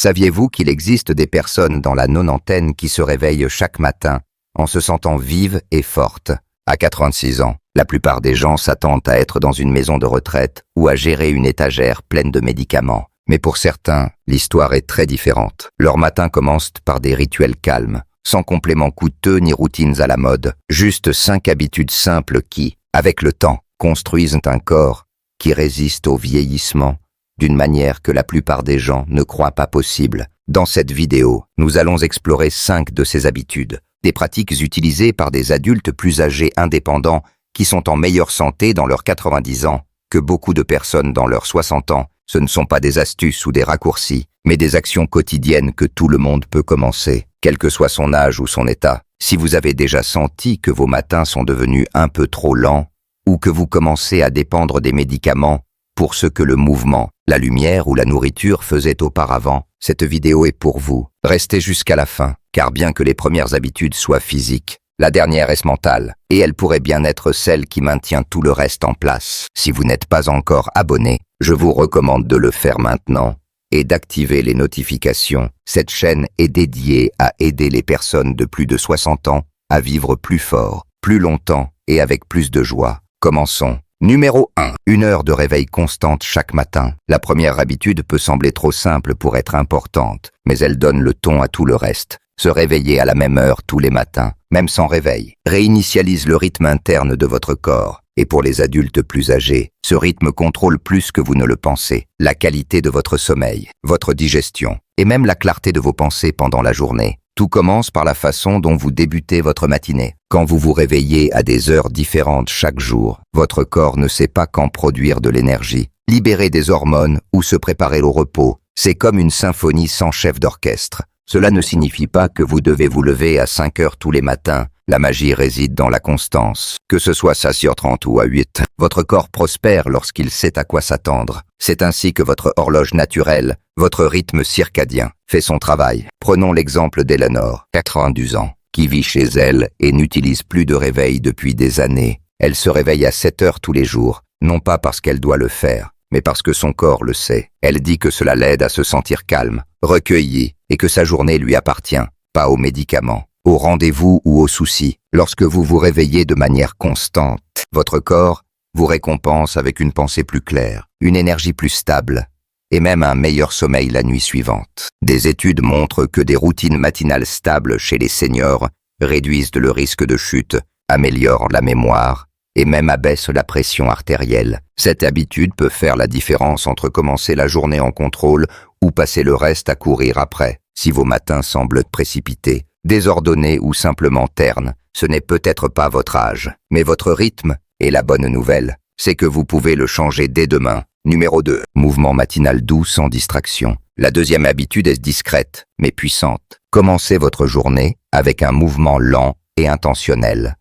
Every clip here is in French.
Saviez-vous qu'il existe des personnes dans la nonantaine qui se réveillent chaque matin en se sentant vives et fortes? À 86 ans, la plupart des gens s'attendent à être dans une maison de retraite ou à gérer une étagère pleine de médicaments. Mais pour certains, l'histoire est très différente. Leurs matins commencent par des rituels calmes, sans compléments coûteux ni routines à la mode, juste 5 habitudes simples qui, avec le temps, construisent un corps qui résiste au vieillissement d'une manière que la plupart des gens ne croient pas possible. Dans cette vidéo, nous allons explorer 5 de ces habitudes, des pratiques utilisées par des adultes plus âgés indépendants qui sont en meilleure santé dans leurs 90 ans que beaucoup de personnes dans leurs 60 ans. Ce ne sont pas des astuces ou des raccourcis, mais des actions quotidiennes que tout le monde peut commencer, quel que soit son âge ou son état. Si vous avez déjà senti que vos matins sont devenus un peu trop lents, ou que vous commencez à dépendre des médicaments pour ce que le mouvement, la lumière ou la nourriture faisaient auparavant, cette vidéo est pour vous. Restez jusqu'à la fin, car bien que les premières habitudes soient physiques, la dernière est mentale, et elle pourrait bien être celle qui maintient tout le reste en place. Si vous n'êtes pas encore abonné, je vous recommande de le faire maintenant et d'activer les notifications. Cette chaîne est dédiée à aider les personnes de plus de 60 ans à vivre plus fort, plus longtemps et avec plus de joie. Commençons. Numéro 1. 1 heure de réveil constante chaque matin. La première habitude peut sembler trop simple pour être importante, mais elle donne le ton à tout le reste. Se réveiller à la même heure tous les matins, même sans réveil, réinitialise le rythme interne de votre corps. Et pour les adultes plus âgés, ce rythme contrôle plus que vous ne le pensez la qualité de votre sommeil, votre digestion, et même la clarté de vos pensées pendant la journée. Tout commence par la façon dont vous débutez votre matinée. Quand vous vous réveillez à des heures différentes chaque jour, votre corps ne sait pas quand produire de l'énergie, libérer des hormones ou se préparer au repos. C'est comme une symphonie sans chef d'orchestre. Cela ne signifie pas que vous devez vous lever à 5 heures tous les matins. La magie réside dans la constance. Que ce soit 6h30 ou à 8, votre corps prospère lorsqu'il sait à quoi s'attendre. C'est ainsi que votre horloge naturelle, votre rythme circadien, fait son travail. Prenons l'exemple d'Eleanor, 92 ans, qui vit chez elle et n'utilise plus de réveil depuis des années. Elle se réveille à 7 heures tous les jours, non pas parce qu'elle doit le faire, mais parce que son corps le sait. Elle dit que cela l'aide à se sentir calme, recueillie, et que sa journée lui appartient, pas aux médicaments, aux rendez-vous ou aux soucis. Lorsque vous vous réveillez de manière constante, votre corps vous récompense avec une pensée plus claire, une énergie plus stable, et même un meilleur sommeil la nuit suivante. Des études montrent que des routines matinales stables chez les seniors réduisent le risque de chute, améliorent la mémoire, et même abaisse la pression artérielle. Cette habitude peut faire la différence entre commencer la journée en contrôle ou passer le reste à courir après. Si vos matins semblent précipités, désordonnés ou simplement ternes, ce n'est peut-être pas votre âge, mais votre rythme. Et la bonne nouvelle, c'est que vous pouvez le changer dès demain. Numéro 2. Mouvement matinal doux sans distraction. La deuxième habitude est discrète, mais puissante. Commencez votre journée avec un mouvement lent et intentionnel.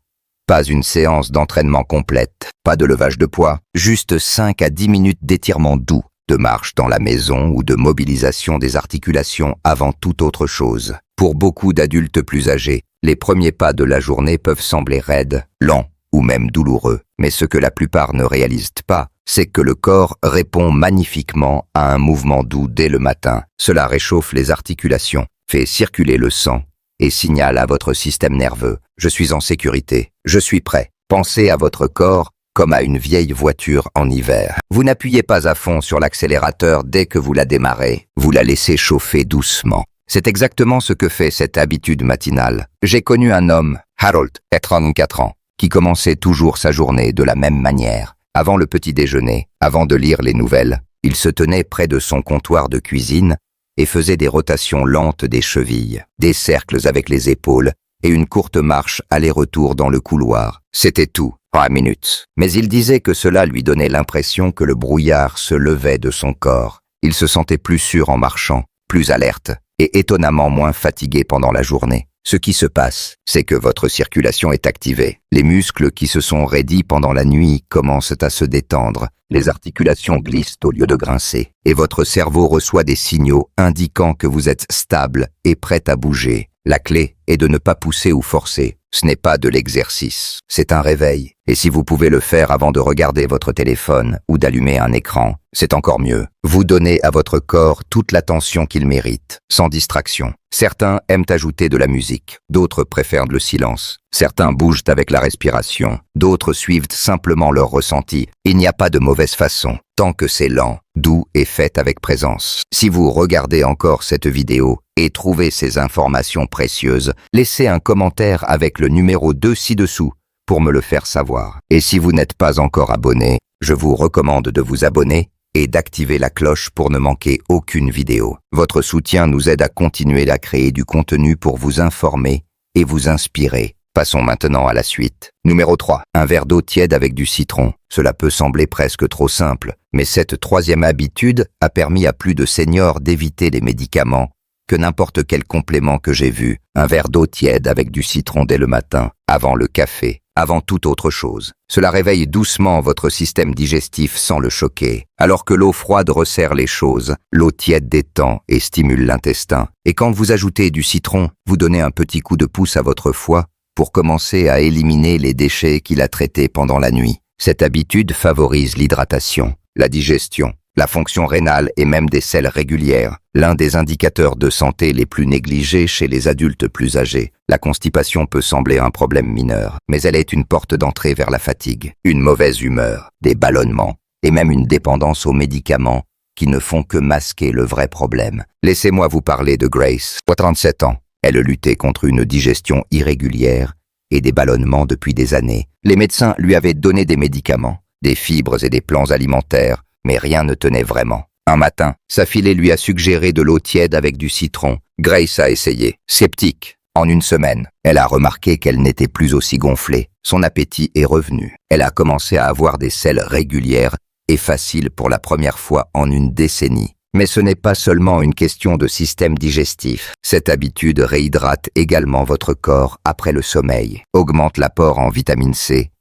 Pas une séance d'entraînement complète, pas de levage de poids, juste 5 à 10 minutes d'étirement doux, de marche dans la maison ou de mobilisation des articulations avant toute autre chose. Pour beaucoup d'adultes plus âgés, les premiers pas de la journée peuvent sembler raides, lents ou même douloureux. Mais ce que la plupart ne réalisent pas, c'est que le corps répond magnifiquement à un mouvement doux dès le matin. Cela réchauffe les articulations, fait circuler le sang et signale à votre système nerveux « Je suis en sécurité, je suis prêt ». Pensez à votre corps comme à une vieille voiture en hiver. Vous n'appuyez pas à fond sur l'accélérateur dès que vous la démarrez, vous la laissez chauffer doucement. C'est exactement ce que fait cette habitude matinale. J'ai connu un homme, Harold, 34 ans, qui commençait toujours sa journée de la même manière. Avant le petit déjeuner, avant de lire les nouvelles, il se tenait près de son comptoir de cuisine et faisait des rotations lentes des chevilles, des cercles avec les épaules et une courte marche aller-retour dans le couloir. C'était tout, 3 minutes. Mais il disait que cela lui donnait l'impression que le brouillard se levait de son corps. Il se sentait plus sûr en marchant, plus alerte et étonnamment moins fatigué pendant la journée. Ce qui se passe, c'est que votre circulation est activée. Les muscles qui se sont raidis pendant la nuit commencent à se détendre. Les articulations glissent au lieu de grincer. Et votre cerveau reçoit des signaux indiquant que vous êtes stable et prêt à bouger. La clé est de ne pas pousser ou forcer, Ce n'est pas de l'exercice, c'est un réveil. Et si vous pouvez le faire avant de regarder votre téléphone ou d'allumer un écran, c'est encore mieux. Vous donnez à votre corps toute l'attention qu'il mérite, sans distraction. Certains aiment ajouter de la musique, d'autres préfèrent le silence. Certains bougent avec la respiration, d'autres suivent simplement leur ressenti. Il n'y a pas de mauvaise façon, tant que c'est lent, doux et fait avec présence. Si vous regardez encore cette vidéo et trouvez ces informations précieuses, laissez un commentaire avec le numéro 2 ci-dessous pour me le faire savoir. Et si vous n'êtes pas encore abonné, je vous recommande de vous abonner et d'activer la cloche pour ne manquer aucune vidéo. Votre soutien nous aide à continuer à créer du contenu pour vous informer et vous inspirer. Passons maintenant à la suite. Numéro 3. Un verre d'eau tiède avec du citron. Cela peut sembler presque trop simple, mais cette troisième habitude a permis à plus de seniors d'éviter les médicaments que n'importe quel complément que j'ai vu. Un verre d'eau tiède avec du citron dès le matin, avant le café, avant toute autre chose. Cela réveille doucement votre système digestif sans le choquer. Alors que l'eau froide resserre les choses, l'eau tiède détend et stimule l'intestin. Et quand vous ajoutez du citron, vous donnez un petit coup de pouce à votre foie pour commencer à éliminer les déchets qu'il a traités pendant la nuit. Cette habitude favorise l'hydratation, la digestion, la fonction rénale et même des selles régulières, l'un des indicateurs de santé les plus négligés chez les adultes plus âgés. La constipation peut sembler un problème mineur, mais elle est une porte d'entrée vers la fatigue, une mauvaise humeur, des ballonnements et même une dépendance aux médicaments qui ne font que masquer le vrai problème. Laissez-moi vous parler de Grace, 37 ans. Elle luttait contre une digestion irrégulière et des ballonnements depuis des années. Les médecins lui avaient donné des médicaments, des fibres et des plans alimentaires, mais rien ne tenait vraiment. Un matin, sa filée lui a suggéré de l'eau tiède avec du citron. Grace a essayé. Sceptique, en une semaine, elle a remarqué qu'elle n'était plus aussi gonflée. Son appétit est revenu. Elle a commencé à avoir des selles régulières et faciles pour la première fois en une décennie. Mais ce n'est pas seulement une question de système digestif. Cette habitude réhydrate également votre corps après le sommeil, augmente l'apport en vitamine C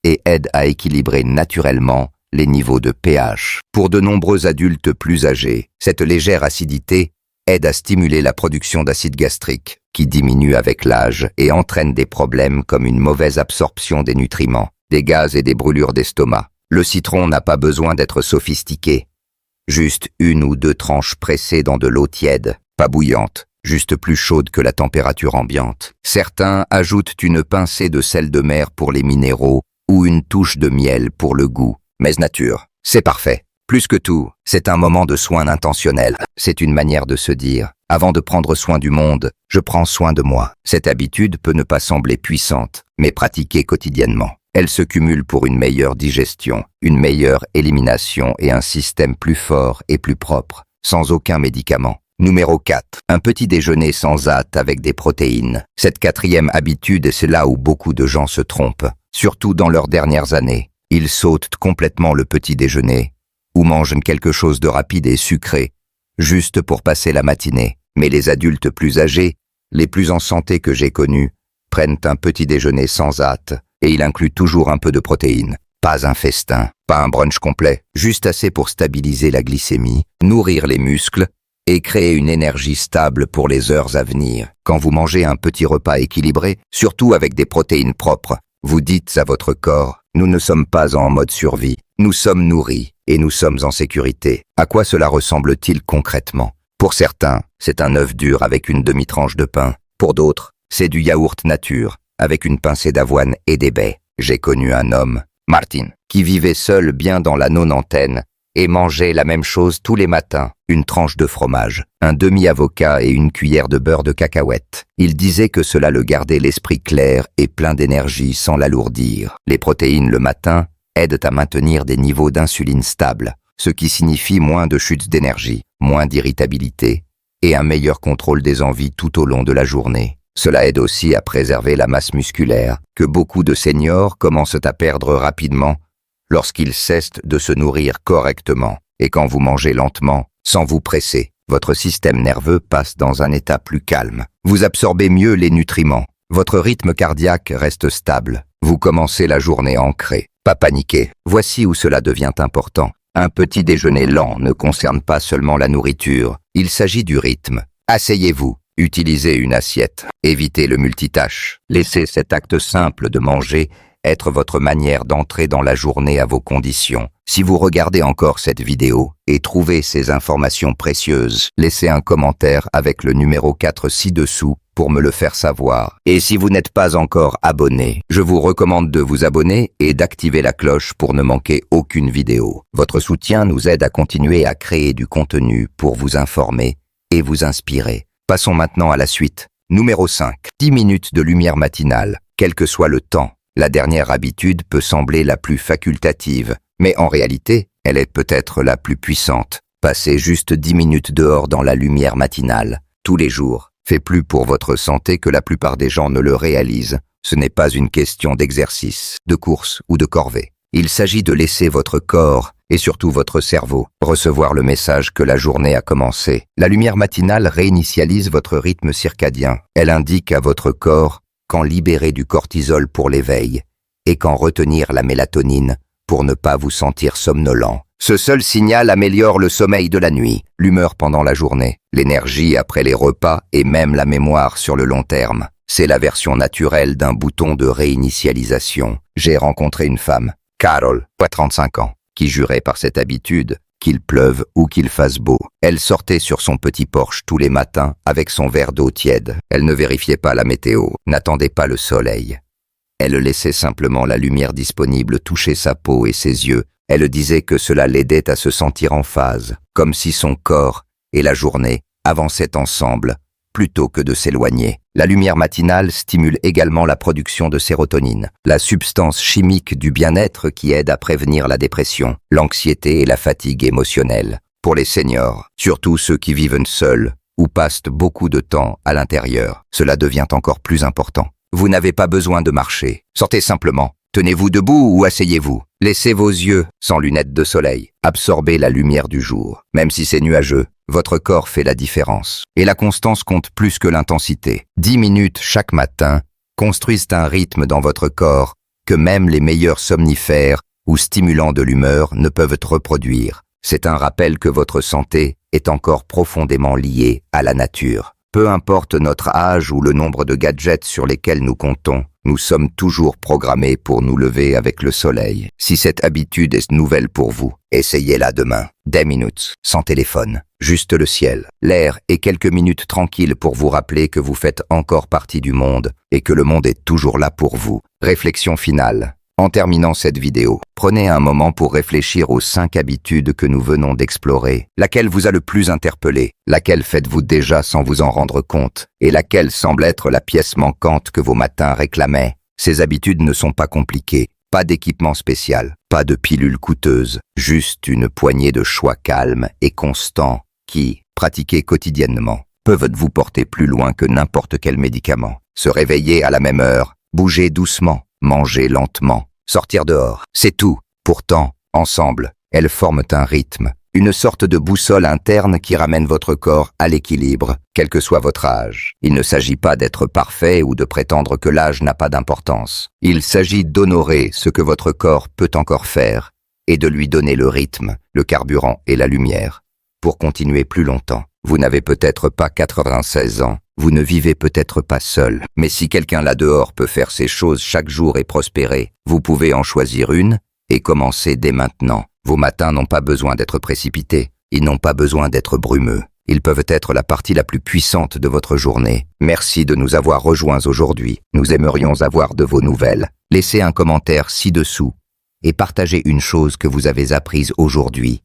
et aide à équilibrer naturellement les niveaux de pH. Pour de nombreux adultes plus âgés, cette légère acidité aide à stimuler la production d'acide gastrique, qui diminue avec l'âge et entraîne des problèmes comme une mauvaise absorption des nutriments, des gaz et des brûlures d'estomac. Le citron n'a pas besoin d'être sophistiqué. Juste 1 ou 2 tranches pressées dans de l'eau tiède, pas bouillante, juste plus chaude que la température ambiante. Certains ajoutent une pincée de sel de mer pour les minéraux ou une touche de miel pour le goût. Mais nature, c'est parfait. Plus que tout, c'est un moment de soin intentionnel. C'est une manière de se dire, avant de prendre soin du monde, je prends soin de moi. Cette habitude peut ne pas sembler puissante, mais pratiquée quotidiennement. Elle se cumule pour une meilleure digestion, une meilleure élimination et un système plus fort et plus propre, sans aucun médicament. Numéro 4. Un petit déjeuner sans hâte avec des protéines. Cette quatrième habitude, c'est là où beaucoup de gens se trompent, surtout dans leurs dernières années. Ils sautent complètement le petit déjeuner ou mangent quelque chose de rapide et sucré, juste pour passer la matinée. Mais les adultes plus âgés, les plus en santé que j'ai connus, prennent un petit déjeuner sans hâte et il inclut toujours un peu de protéines. Pas un festin, pas un brunch complet, juste assez pour stabiliser la glycémie, nourrir les muscles et créer une énergie stable pour les heures à venir. Quand vous mangez un petit repas équilibré, surtout avec des protéines propres, vous dites à votre corps, nous ne sommes pas en mode survie, nous sommes nourris et nous sommes en sécurité. À quoi cela ressemble-t-il concrètement? Pour certains, c'est un œuf dur avec une demi-tranche de pain. Pour d'autres, c'est du yaourt nature, avec une pincée d'avoine et des baies. J'ai connu un homme, Martin, qui vivait seul bien dans la nonantaine et mangeait la même chose tous les matins, une tranche de fromage, un demi-avocat et une cuillère de beurre de cacahuète. Il disait que cela le gardait l'esprit clair et plein d'énergie sans l'alourdir. Les protéines le matin aident à maintenir des niveaux d'insuline stables, ce qui signifie moins de chutes d'énergie, moins d'irritabilité et un meilleur contrôle des envies tout au long de la journée. Cela aide aussi à préserver la masse musculaire, que beaucoup de seniors commencent à perdre rapidement lorsqu'ils cessent de se nourrir correctement. Et quand vous mangez lentement, sans vous presser, votre système nerveux passe dans un état plus calme. Vous absorbez mieux les nutriments. Votre rythme cardiaque reste stable. Vous commencez la journée ancrée. Pas paniquer. Voici où cela devient important. Un petit déjeuner lent ne concerne pas seulement la nourriture. Il s'agit du rythme. Asseyez-vous. Utilisez une assiette. Évitez le multitâche. Laissez cet acte simple de manger être votre manière d'entrer dans la journée à vos conditions. Si vous regardez encore cette vidéo et trouvez ces informations précieuses, laissez un commentaire avec le numéro 4 ci-dessous pour me le faire savoir. Et si vous n'êtes pas encore abonné, je vous recommande de vous abonner et d'activer la cloche pour ne manquer aucune vidéo. Votre soutien nous aide à continuer à créer du contenu pour vous informer et vous inspirer. Passons maintenant à la suite. Numéro 5. 10 minutes de lumière matinale. Quel que soit le temps, la dernière habitude peut sembler la plus facultative, mais en réalité, elle est peut-être la plus puissante. Passez juste 10 minutes dehors dans la lumière matinale, tous les jours, fait plus pour votre santé que la plupart des gens ne le réalisent. Ce n'est pas une question d'exercice, de course ou de corvée. Il s'agit de laisser votre corps, et surtout votre cerveau, recevoir le message que la journée a commencé. La lumière matinale réinitialise votre rythme circadien. Elle indique à votre corps quand libérer du cortisol pour l'éveil et quand retenir la mélatonine pour ne pas vous sentir somnolent. Ce seul signal améliore le sommeil de la nuit, l'humeur pendant la journée, l'énergie après les repas et même la mémoire sur le long terme. C'est la version naturelle d'un bouton de réinitialisation. J'ai rencontré une femme, Carol, 35 ans, qui jurait par cette habitude qu'il pleuve ou qu'il fasse beau. Elle sortait sur son petit porche tous les matins avec son verre d'eau tiède. Elle ne vérifiait pas la météo, n'attendait pas le soleil. Elle laissait simplement la lumière disponible toucher sa peau et ses yeux. Elle disait que cela l'aidait à se sentir en phase, comme si son corps et la journée avançaient ensemble, plutôt que de s'éloigner. La lumière matinale stimule également la production de sérotonine, la substance chimique du bien-être qui aide à prévenir la dépression, l'anxiété et la fatigue émotionnelle. Pour les seniors, surtout ceux qui vivent seuls ou passent beaucoup de temps à l'intérieur, cela devient encore plus important. Vous n'avez pas besoin de marcher. Sortez simplement. Tenez-vous debout ou asseyez-vous. Laissez vos yeux, sans lunettes de soleil, absorber la lumière du jour. Même si c'est nuageux, votre corps fait la différence. Et la constance compte plus que l'intensité. 10 minutes chaque matin construisent un rythme dans votre corps que même les meilleurs somnifères ou stimulants de l'humeur ne peuvent reproduire. C'est un rappel que votre santé est encore profondément liée à la nature. Peu importe notre âge ou le nombre de gadgets sur lesquels nous comptons, nous sommes toujours programmés pour nous lever avec le soleil. Si cette habitude est nouvelle pour vous, essayez-la demain. 10 minutes, sans téléphone, juste le ciel, l'air et quelques minutes tranquilles pour vous rappeler que vous faites encore partie du monde et que le monde est toujours là pour vous. Réflexion finale. En terminant cette vidéo, prenez un moment pour réfléchir aux 5 habitudes que nous venons d'explorer. Laquelle vous a le plus interpellé? Laquelle faites-vous déjà sans vous en rendre compte? Et laquelle semble être la pièce manquante que vos matins réclamaient? Ces habitudes ne sont pas compliquées, pas d'équipement spécial, pas de pilules coûteuses, juste une poignée de choix calmes et constants qui, pratiqués quotidiennement, peuvent vous porter plus loin que n'importe quel médicament. Se réveiller à la même heure, bouger doucement, manger lentement, sortir dehors, c'est tout. Pourtant, ensemble, elles forment un rythme, une sorte de boussole interne qui ramène votre corps à l'équilibre, quel que soit votre âge. Il ne s'agit pas d'être parfait ou de prétendre que l'âge n'a pas d'importance. Il s'agit d'honorer ce que votre corps peut encore faire et de lui donner le rythme, le carburant et la lumière pour continuer plus longtemps. Vous n'avez peut-être pas 96 ans, vous ne vivez peut-être pas seul, mais si quelqu'un là dehors peut faire ces choses chaque jour et prospérer, vous pouvez en choisir une et commencer dès maintenant. Vos matins n'ont pas besoin d'être précipités, ils n'ont pas besoin d'être brumeux. Ils peuvent être la partie la plus puissante de votre journée. Merci de nous avoir rejoints aujourd'hui. Nous aimerions avoir de vos nouvelles. Laissez un commentaire ci-dessous et partagez une chose que vous avez apprise aujourd'hui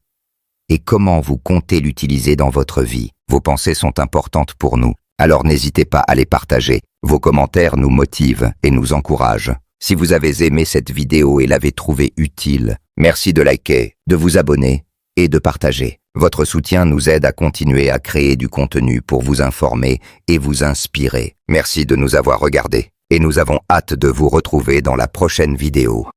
et comment vous comptez l'utiliser dans votre vie. Vos pensées sont importantes pour nous, alors n'hésitez pas à les partager. Vos commentaires nous motivent et nous encouragent. Si vous avez aimé cette vidéo et l'avez trouvée utile, merci de liker, de vous abonner et de partager. Votre soutien nous aide à continuer à créer du contenu pour vous informer et vous inspirer. Merci de nous avoir regardés et nous avons hâte de vous retrouver dans la prochaine vidéo.